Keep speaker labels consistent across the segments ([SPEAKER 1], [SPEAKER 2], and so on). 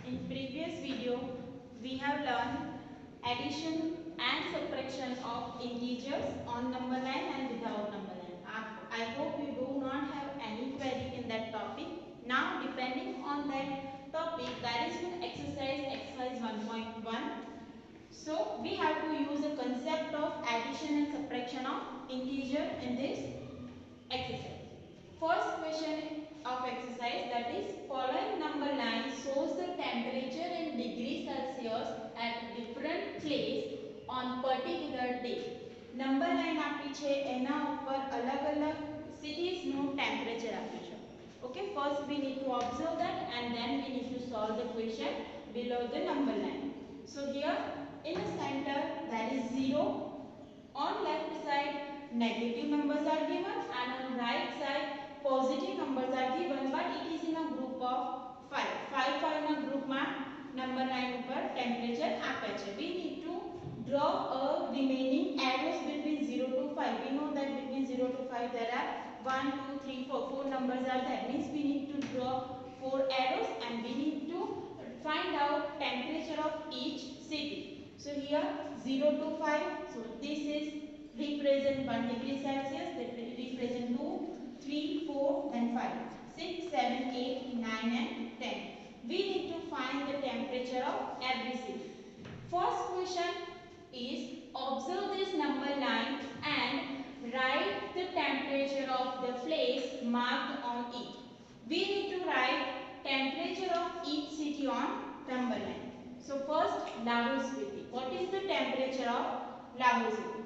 [SPEAKER 1] In previous video, we have learned addition and subtraction of integers on number line and without number line. I hope you do not have any query in that topic. Now, depending on that topic, that is in exercise 1.1. So, we have to use the concept of addition and subtraction of integer in this exercise. First question of exercise, that is following number line shows the temperature in degree Celsius at different place on particular day. Number line આપી છે એના ઉપર અલગ અલગ cities નું temperature આપ્યું છે. Okay, first we need to observe that and then we need to solve the question below the number line. So here in the center that is 0, on left side negative numbers are given and on right side positive numbers are given, but it is in a group of 5. 5 ના ગ્રુપમાં number line ઉપર temperature આપે છે. We need to draw a remaining arrows between 0 to 5. We know that between 0 to 5 there are 1, 2, 3, 4. 4 numbers are there. Means we need to draw 4 arrows and we need to find out temperature of each city. So here 0 to 5. So this is represent 1 degree Celsius. That will represent 2, 3, 4, then 5, 6, 7, 8, 9 and 10. We need to find the temperature of every city. First question is observe this number line and write the temperature of the place marked on it. We need to write temperature of each city on number line. So first Lahore Spiti. What is the temperature of Lahore Spiti?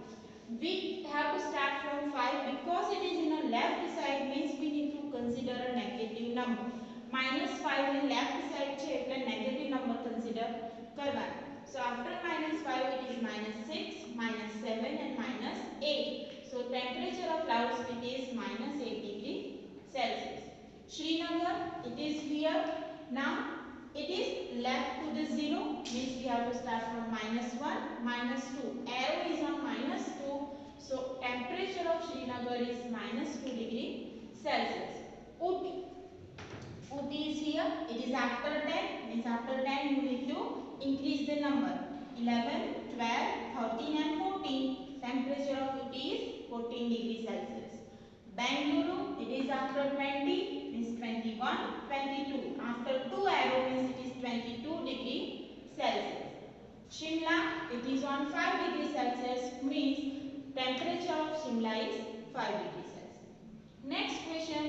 [SPEAKER 1] We have to start from 5 because it is in a left side, means we need to consider a negative number. -5 in left side છે એટલે negative number consider કરવાનો. So after -5 it is -6, -7 and -8. So temperature of Lahore Spiti is -8 degree Celsius. Srinagar, it is here. Now it is left to the 0, means we have to start from -1, -2. Arrow is on -2. So temperature of Srinagar is -2 degree Celsius. Ooty. Ooty is here. It is after 10. Means after 10 you need to increase the number. 11, 12, 13 and 14. Temperature of Ooty is 14 degree Celsius. Bangalore, it is after 20. Means 21, 22. After 2 arrow means it is 22 degree Celsius. Shimla, it is on 5 degree Celsius, means temperature of Shimla is 5 degree Celsius. Next question,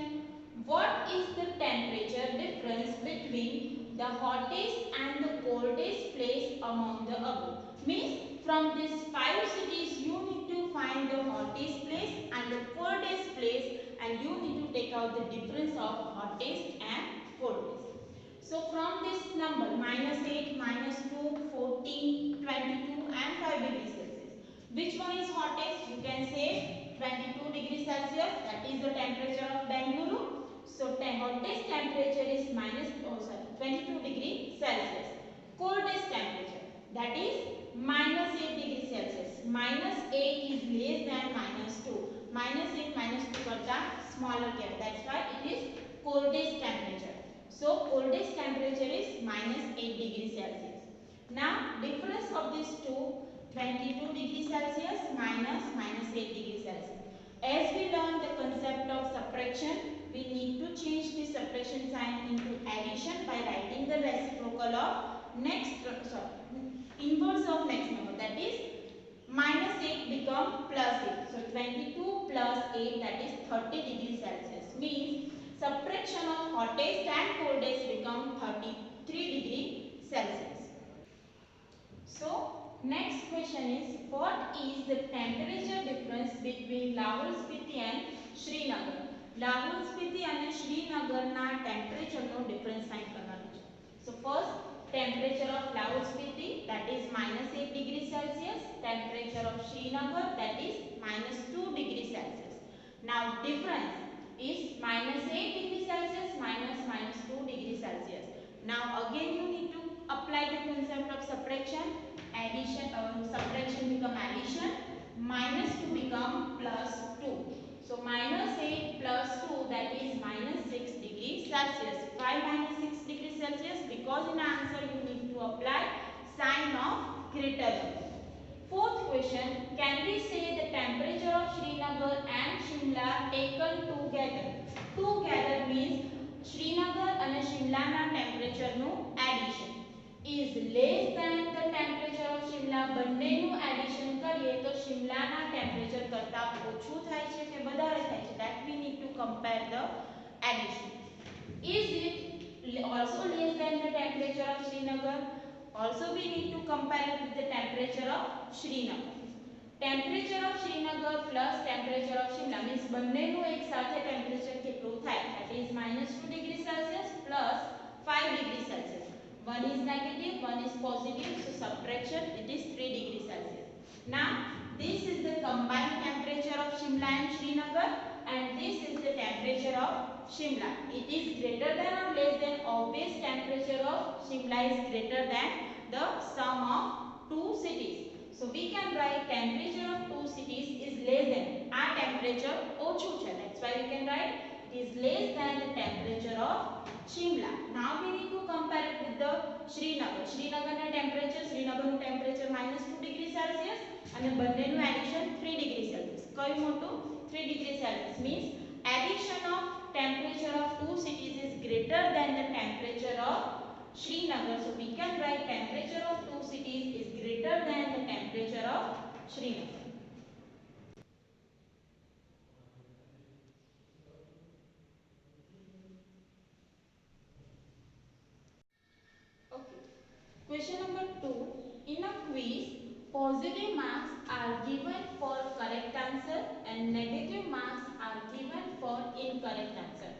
[SPEAKER 1] what is the temperature difference between the hottest and the coldest place among the above? Means from these 5 cities you need to find the hottest place and the coldest place, and you need to take out the difference of hottest and coldest. So from this number -8, -2, 14, 22 and 5 degrees Celsius, which one is hottest? You can say 22 degrees Celsius, that is the temperature of Bengaluru. So hottest temperature is 22 degrees Celsius. Coldest temperature, that is -8 degrees Celsius. -8 is less than -2. -8 -2 karta smaller cap. That's why it is coldest temperature. So coldest temperature is -8 degrees Celsius. Now difference of these two, 22 degrees Celsius minus -8 degrees Celsius. As we learn the concept of subtraction, we need to change the subtraction sign into addition by writing the reciprocal of inverse of next number, that is -8 become +8. So 22 plus 8, that is 30 degrees Celsius. Means subtraction of hottest and coldest become 33 degree Celsius. So next question is what is the temperature difference between Lahore Spiti and Srinagar? Lahore Spiti and Srinagar na temperature no difference find કરવાનો છે. So first temperature of Lahore Spiti, that is -8 degree Celsius. Temperature of Srinagar, that is -2 degree Celsius. Now difference is -8 degree Celsius minus -2 degree Celsius. Now again you need to apply the concept of subtraction. Addition or subtraction become addition. -2 become +2. So -8 + 2, that is -6 degree Celsius. Why -6 degree degrees Celsius because in answer you need to apply sign of greater than. Fourth question, can we say the temperature of Srinagar and Shimla taken together? Together means Srinagar and Shimla na temperature nu addition is less than the temperature of Shimla. બંને નું addition કરીએ તો Shimla ના temperature કરતા ઓછું થાય છે કે વધારે થાય છે? That we need to compare the addition. Is it also less than the temperature of Srinagar? Also we need to compare it with the temperature of Srinagar. Temperature of Srinagar plus temperature of Shimla means બંનેનું એક સાથે temperature કેટલું થાય? That is -2 degrees Celsius plus 5 degrees Celsius. One is negative, one is positive, so subtraction it is 3 degrees Celsius. Now this is the combined temperature of Shimla and Srinagar, and this is the temperature of Shimla. It is greater than or less than? Obvious temperature of Shimla is greater than the sum of two cities. So we can write temperature of two cities is less than. Our temperature ઓછું છે. That's why we can write it is less than the temperature of Shimla. Now we need to compare it with the Srinagar. Srinagar na temperature, Srinagar નું temperature -2 degrees Celsius અને બંનેનું addition 3 degrees Celsius. કયું મોટું? 3 degrees Celsius means addition of temperature of two cities is greater than the temperature of Srinagar. So we can write temperature of two cities is greater than the temperature of Srinagar. Okay. Question number 2. In a quiz, positive marks are given for correct answer and negative marks are given for incorrect answer.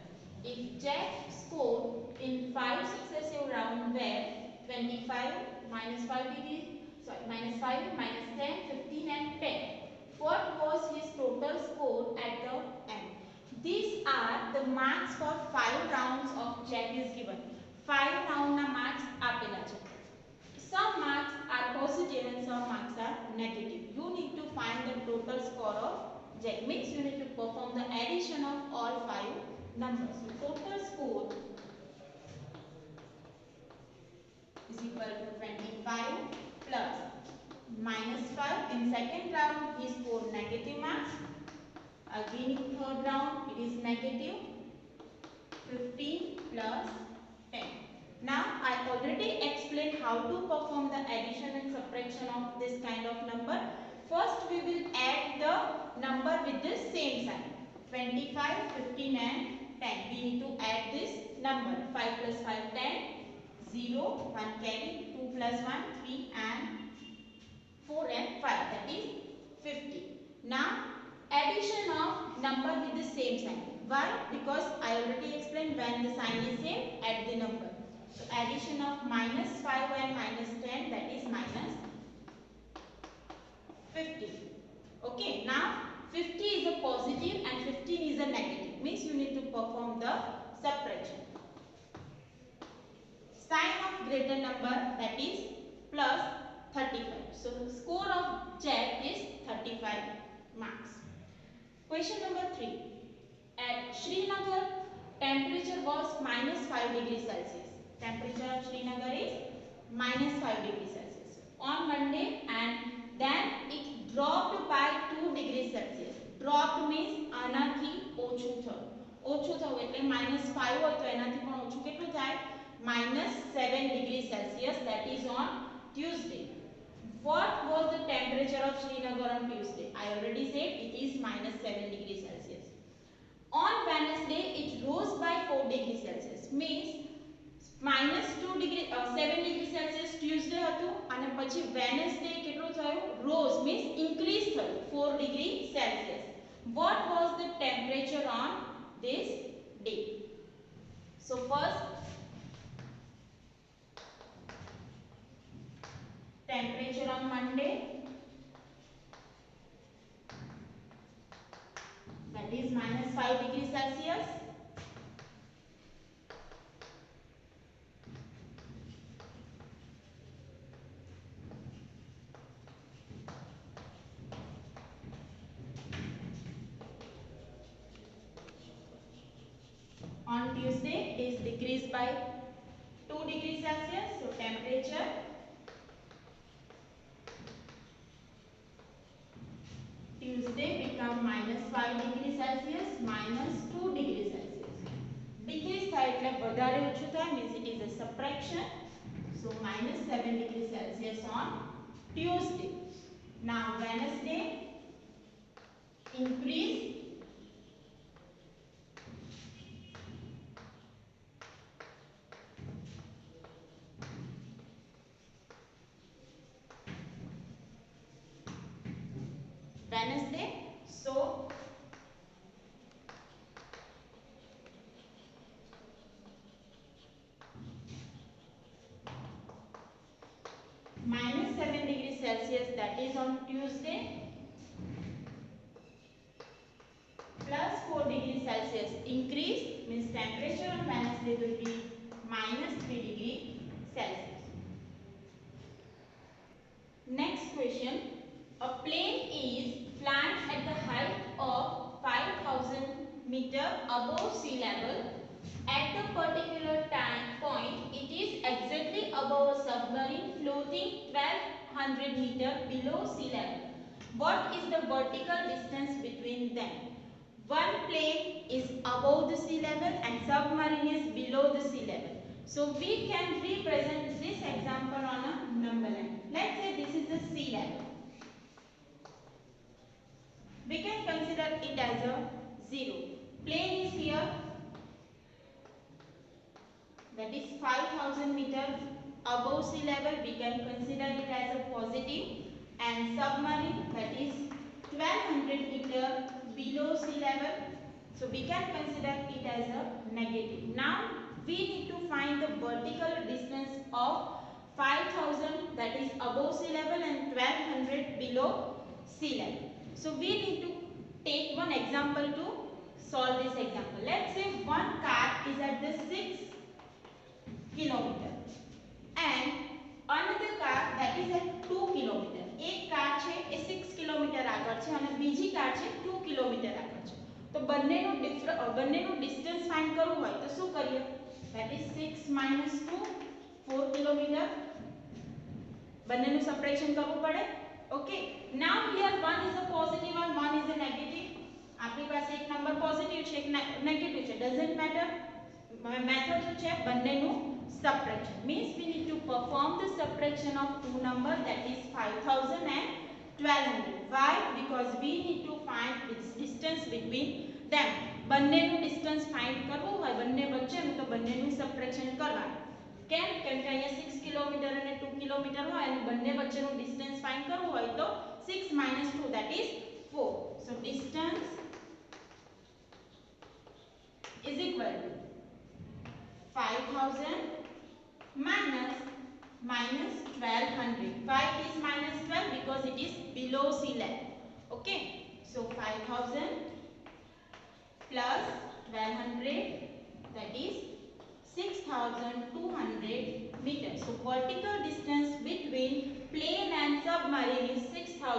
[SPEAKER 1] If Jack scored in 5 successive rounds where 25, -5 degrees, -5, -10, 15 and 10, what was his total score at the end? These are the marks for 5 rounds of Jack is given. 5 round na marks આપેલા છે. Some marks are positive and some marks are negative. You need to find the total score of Jack. Means you need to perform the addition of all 5 numbers. So total score is equal to 25 plus -5. In second round he scored negative marks. Again in third round it is negative 15 plus 10. Now I already explained how to perform the addition and subtraction of this kind of number. First we will add the number with the same sign. 25, 15 and 10. We need to add this number. 5 plus 5, 10. 0, 1 carry. 2 plus 1, 3 and 4 and 5. That is 50. Now addition of number with the same sign. Why? Because I already explained when the sign is same, add the number. So addition of -5 and -10, that is -50. Okay, now 50 is a positive and 15 is a negative. Means you need to perform the subtraction. Sign of greater number, that is plus 35. So the score of Jack is 35 marks. Question number 3. At Srinagar, temperature was -5 degrees Celsius. Temperature of Srinagar is -5 degrees Celsius on Monday, and then it dropped by 2 degrees Celsius. Dropped means આનાથી ઓછું થયું. ઓછું થયું એટલે -5 હોય તો એનાથી પણ ઓછું કેટલું થાય? -7 degrees Celsius. That is on Tuesday. What was the temperature of Srinagar on Tuesday? I already said it is -7 degrees Celsius. On Wednesday it rose by 4 degrees Celsius. Means -2 degree 7 degree Celsius Tuesday હતું અને પછી Wednesday કેટલું થયું? Rose means increase થયું 4 degree Celsius. What was the temperature on this day? So first temperature on Monday, that is -5 degrees Celsius. On Tuesday it is decreased by 2 degrees Celsius. So temperature Tuesday become -5 degree Celsius, -2 degree Celsius. Decrease થાય એટલે વધારે ઓછું થાય, means it is a subtraction. So -7 degree Celsius on Tuesday. Now Wednesday increase Wednesday. So -7 degrees Celsius, that is on Tuesday, plus 4 degrees Celsius increase, means temperature on Wednesday will be -3 degree Celsius. Next question. A plane is flying at the height of 5000 meter above sea level. At the particular time point, it is exactly above a submarine floating 1200 meter below sea level. What is the vertical distance between them? One plane is above the sea level and submarine is below the sea level. So we can represent this example on a number line. Let's say this is the sea level. We can consider it as a 0. Plane is here, that is 5000 meter above sea level. We can consider it as a positive, and submarine, that is 1200 meter below sea level. So we can consider it as a negative. Now we need to find the vertical distance of 5000, that is above sea level, and 1200 below sea level. So we need to take one example to solve this example. Let's say one car is at the 6 kilometer and another car that is at 2 kilometer. એક car છે એ 6 kilometre આગળ છે અને બીજી car છે 2 kilometre આગળ છે. તો બંનેનું ડિસ્ટન્સ ફાઇન્ડ કરવું હોય તો શું કરીએ? that is 6 minus 2, 4 kilometre. બંનેનું સબટ્રેક્શન કરવું પડે. Okay, now here one is a positive and one is a negative. આપણી પાસે એક નંબર પોઝિટિવ છે, એક નેગેટિવ છે, doesn't matter. મેથડ શું છે? બંનેનું subtraction, means we need to perform the subtraction of two numbers, that is 5000 and 1200. Why? Because we need to find this distance between them. બંનેનું ડિસ્ટન્સ ફાઇન્ડ કરવું હોય, બંને વચ્ચેનું, તો બંનેનું સબટ્રેક્શન કરવાનું. કેમ? કેમ કે અહીંયા 6 કિલોમીટર અને 2 કિલોમીટર હોય અને બંને વચ્ચેનું ડિસ્ટન્સ ફાઇન્ડ કરવું હોય તો 6 minus 2, that is 4. So distance is equal to 5000 minus 1200. Why it is minus 12? Because it is below sea level. Okay, so 5000 plus 1200, that is 6200 meters. So vertical distance between plane and submarine is 6200